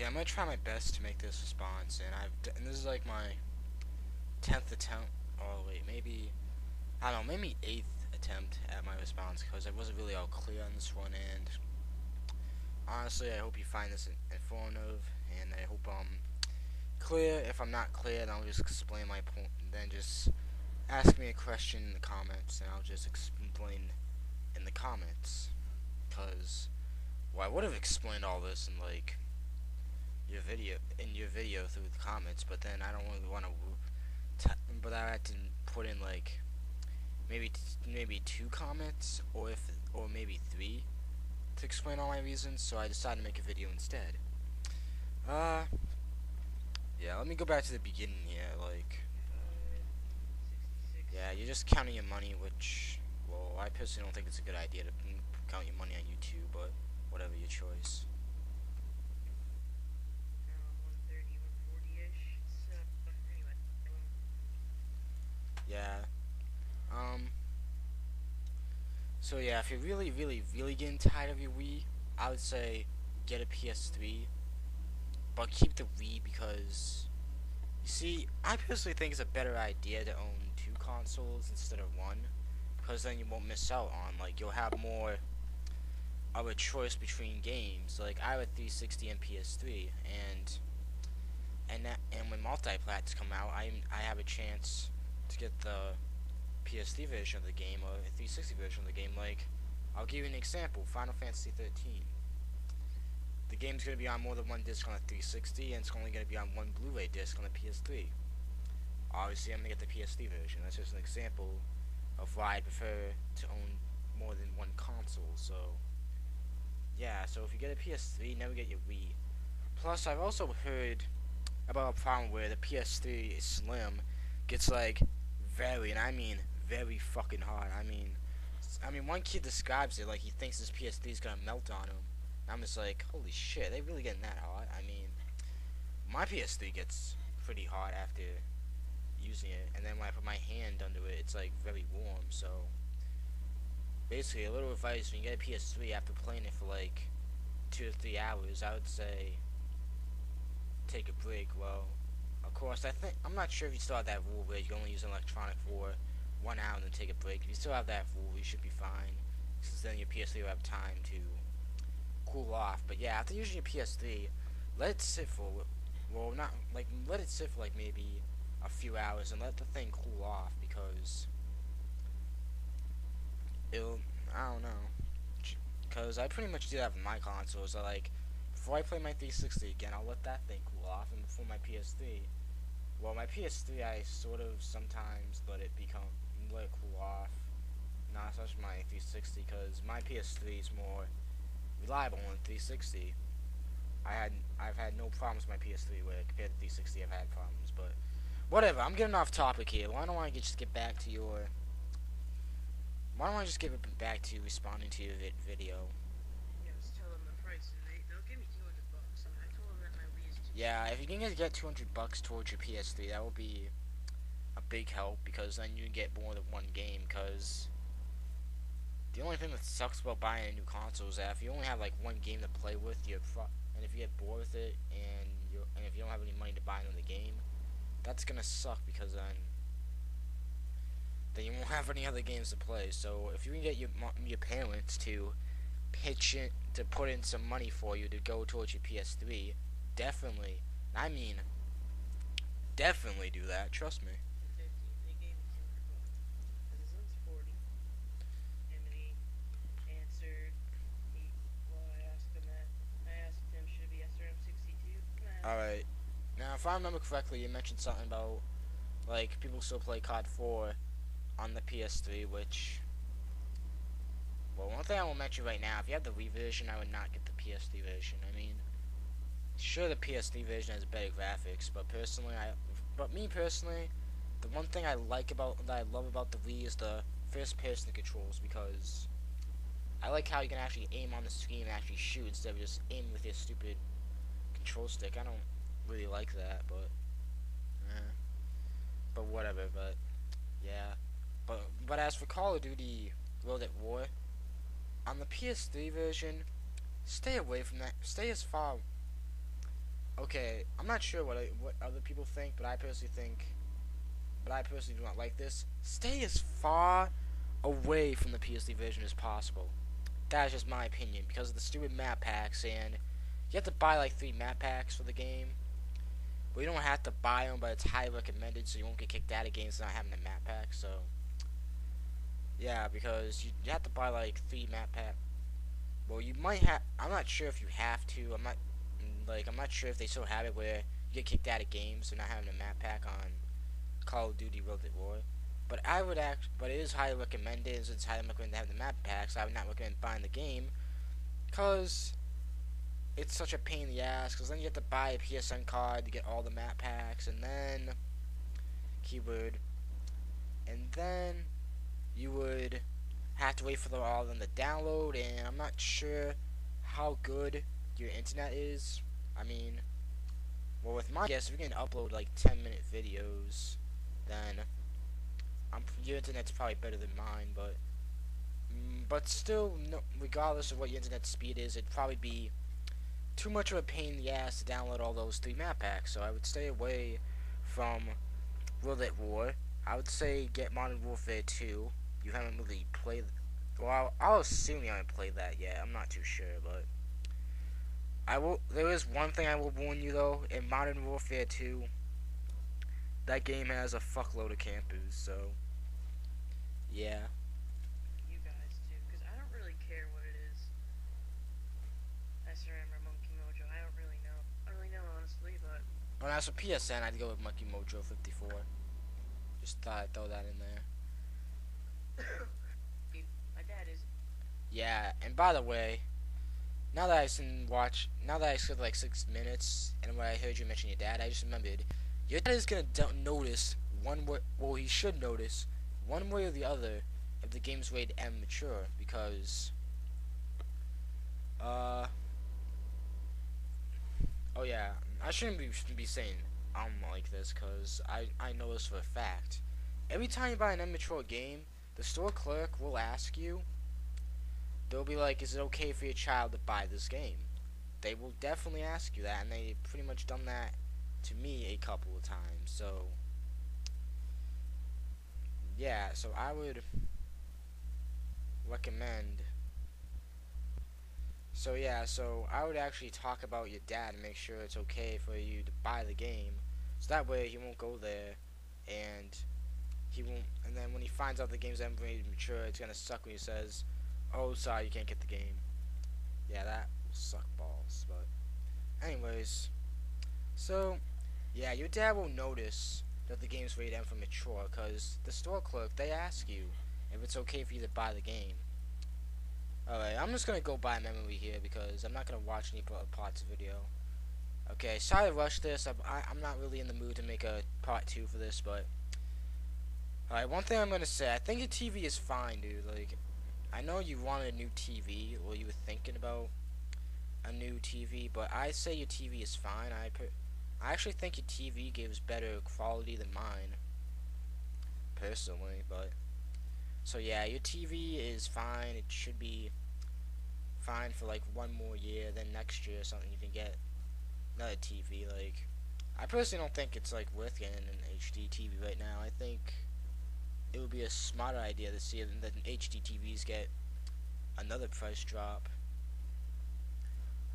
I'm gonna try my best to make this response, and this is like my 10th attempt. Oh wait, maybe I don't know, maybe 8th attempt at my response because I wasn't really all clear on this one. And honestly, I hope you find this informative, and I hope I'm clear. If I'm not clear, then I'll just explain my point. Then just ask me a question in the comments, and I'll just explain in the comments. Cause well, I would have explained all this in like your video through the comments, but then I don't really want to. But I had to put in like maybe 2 comments, or maybe 3 to explain all my reasons. So I decided to make a video instead. Yeah. Let me go back to the beginning here. Like, yeah, you're just counting your money, which, well, I personally don't think it's a good idea to count your money on YouTube, but whatever, your choice. Yeah. So yeah, if you're really getting tired of your Wii, I would say get a PS3, but keep the Wii because, you see, I personally think it's a better idea to own 2 consoles instead of 1, because then you won't miss out on, like, you'll have more of a choice between games. Like, I have a 360 and PS3, and when multi-plats come out, I have a chance to get the PS3 version of the game or a 360 version of the game. Like, I'll give you an example: Final Fantasy 13. The game's gonna be on more than 1 disc on a 360, and it's only gonna be on 1 Blu-ray disc on a PS3. Obviously, I'm gonna get the PS3 version. That's just an example of why I prefer to own more than 1 console. So, yeah. So if you get a PS3, never get your Wii. Plus, I've also heard about a problem where the PS3 Slim gets like very, and I mean very fucking hot. I mean, one kid describes it like he thinks his PS3 is gonna melt on him. I'm just like, holy shit, they really getting that hot? I mean, my PS3 gets pretty hot after using it, and then when I put my hand under it, it's like very warm. So basically, a little advice: when you get a PS3 after playing it for like 2 to 3 hours, I would say take a break. Well, of course, I'm not sure if you still have that rule where you can only use an electronic for 1 hour and then take a break. If you still have that rule, you should be fine, since then your PS3 will have time to cool off. But yeah, after using your PS3, let it sit for, well, not like, let it sit for like maybe a few hours and let the thing cool off, because I don't know, because I pretty much do that with my consoles. I like, before I play my 360 again, I'll let that thing cool off, and before my PS3, well, my PS3 I sort of sometimes let it cool off, not so much my 360, because my PS3 is more reliable than 360. I've had no problems with my PS3 where compared to 360 I've had problems, but whatever. I'm getting off topic here. Why don't I just get back to responding to your video? Yeah, just tell them the price, and they'll give me $200. And I told them that my Wii is too. Yeah, if you can get $200 towards your PS3, that will be a big help, because then you can get more than 1 game. Because the only thing that sucks about buying a new console is that if you only have like 1 game to play with, and if you get bored with it, and if you don't have any money to buy another game, that's gonna suck, because then you won't have any other games to play. So if you can get your parents to pitch in, to put in some money for you to go towards your PS3, definitely, I mean, definitely do that. Trust me. 50. They gave me $200. Because his one's 40. And then he answered. I asked him that. I asked him, should it be SRM62? Alright. Now, if I remember correctly, you mentioned something about, like, people still play COD 4 on the PS3, which, well, one thing I will mention right now, if you have the Wii version, I would not get the PS3 version. I mean, sure, the PS3 version has better graphics, but me personally, the one thing I love about the Wii is the first-person controls, because I like how you can actually aim on the screen and actually shoot instead of just aiming with your stupid control stick. I don't really like that, but whatever. But yeah, but as for Call of Duty World at War, on the PS3 version, stay away from that. Stay as far okay, I'm not sure what other people think, but I personally do not like this. Stay as far away from the PSD version as possible. That is just my opinion because of the stupid map packs, and you have to buy like 3 map packs for the game. Well, you don't have to buy them, but it's highly recommended so you won't get kicked out of games for not having a map pack. So yeah, because you have to buy like 3 map pack. Well, you might have. I'm not sure if you have to. I'm not sure if they still have it where you get kicked out of games for not having a map pack on Call of Duty World at War. But but it is highly recommended. Since it's highly recommended to have the map packs, I would not recommend buying the game, cause it's such a pain in the ass. Cause then you have to buy a PSN card to get all the map packs, and then keyword, and then you would have to wait for all of them to download. And I'm not sure how good your internet is. I mean, well, with my guess, if we can upload like 10-minute videos, then your internet's probably better than mine, but still, no, regardless of what your internet speed is, it'd probably be too much of a pain in the ass to download all those 3 map packs. So I would stay away from World at War. I would say get Modern Warfare 2. You haven't really played. Well, I'll assume you haven't played that yet. I'm not too sure, but I will. There is one thing I will warn you though. In Modern Warfare 2, that game has a fuckload of campers. So yeah. You guys too, because I don't really care what it is. I surrender monkeymojo. I don't really know. I don't really know honestly, but When as for PSN, I'd go with monkeymojo 54. Just thought I'd throw that in there. my dad is. Yeah, and by the way, now that I said like 6 minutes, and when I heard you mention your dad, I just remembered, your dad is gonna notice one way, well, he should notice, one way or the other, if the game's rated M mature, because, oh yeah, I shouldn't be saying like this, cause I know this for a fact. Every time you buy an immature game, the store clerk will ask you, they'll be like, is it okay for your child to buy this game? They will definitely ask you that, and they pretty much done that to me a couple of times. So yeah, so I would recommend. So yeah, so I would actually talk about your dad and make sure it's okay for you to buy the game, so that way he won't go there, and he won't. And then when he finds out the game's rated mature, it's gonna suck when he says, "Oh, sorry, you can't get the game." Yeah, that will suck balls. But anyways, so yeah, your dad will notice that the game's rated M for mature, because the store clerk, they ask you if it's okay for you to buy the game. Alright, I'm just gonna go by memory here because I'm not gonna watch any parts of the video. Okay, sorry to rush this. I'm not really in the mood to make a part 2 for this, but alright, one thing I'm gonna say, I think your TV is fine, dude. Like, I know you wanted a new TV, or you were thinking about a new TV, but I say your TV is fine. I actually think your TV gives better quality than mine, personally, but so yeah, your TV is fine. It should be fine for like 1 more year, then next year or something you can get another TV. Like, I personally don't think it's like worth getting an HD TV right now. I think it would be a smarter idea to see that HD TVs get another price drop.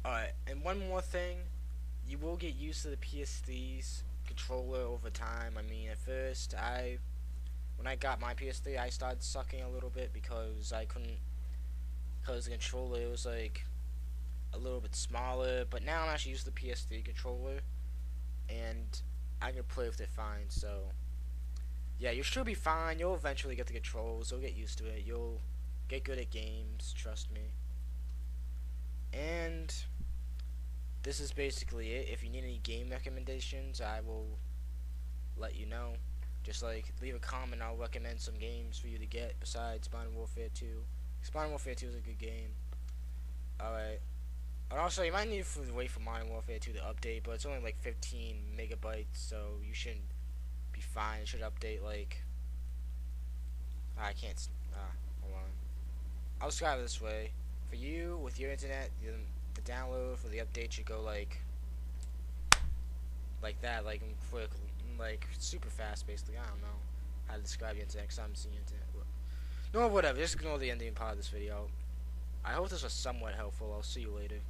Alright, and one more thing, you will get used to the PS3's controller over time. I mean, at first, when I got my PS3, I started sucking a little bit because because the controller was like a little bit smaller, but now I'm actually used to the PS3 controller, and I can play with it fine. So yeah, you should be fine. You'll eventually get the controls. You'll get used to it. You'll get good at games, trust me. And this is basically it. If you need any game recommendations, I will let you know. Just like leave a comment, I'll recommend some games for you to get besides Modern Warfare 2. Modern Warfare 2 is a good game. Alright. And also, you might need to wait for Modern Warfare 2 to update, but it's only like 15 megabytes, so you shouldn't be fine. It should update like. I can't. Hold on. I'll describe it this way. For you, with your internet, the download for the update should go like like that, like quick, like super fast. Basically, I don't know how to describe the internet because I'm seeing internet. No, whatever. Just ignore the ending part of this video. I hope this was somewhat helpful. I'll see you later.